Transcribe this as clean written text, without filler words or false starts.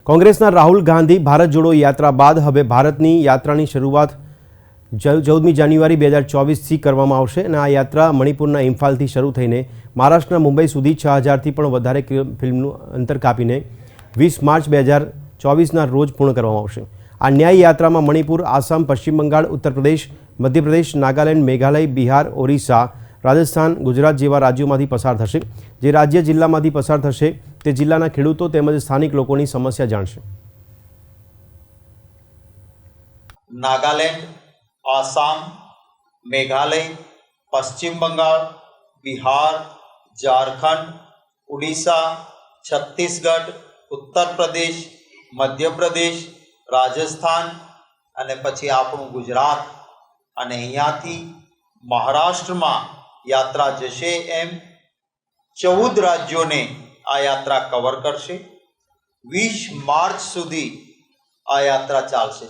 કોંગ્રેસના રાહુલ ગાંધી ભારત જોડો યાત્રા બાદ હવે ભારતની યાત્રાની શરૂઆત 14મી જાન્યુઆરી 2024થી કરવામાં આવશે અને આ યાત્રા મણિપુરના ઇમ્ફાલથી શરૂ થઈને મહારાષ્ટ્રના મુંબઈ સુધી 6000થી પણ વધારે ફિલ્મનું અંતર કાપીને 20 માર્ચ 2024ના રોજ પૂર્ણ કરવામાં આવશે। આ ન્યાય યાત્રામાં મણિપુર, આસામ, પશ્ચિમ બંગાળ, ઉત્તર પ્રદેશ, મધ્યપ્રદેશ, નાગાલેન્ડ, મેઘાલય, બિહાર, ઓરિસ્સા, રાજસ્થાન, ગુજરાત જેવા રાજ્યોમાંથી પસાર થશે। જે રાજ્ય જિલ્લામાંથી પસાર થશે તે જિલ્લાના ખેડૂતો તેમજ સ્થાનિક લોકોની સમસ્યા જાણશે। नागालैंड, आसाम, मेघालय, पश्चिम बंगाल, बिहार, झारखंड, उड़ीसा, छत्तीसगढ़, उत्तर प्रदेश, मध्य प्रदेश, राजस्थान અને પછી આપણું ગુજરાત અને અહીંયાથી મહારાષ્ટ્રમાં યાત્રા જશે। એમ 14 રાજ્યોને આ યાત્રા કવર કરશે। 20 માર્ચ સુધી આ યાત્રા ચાલશે।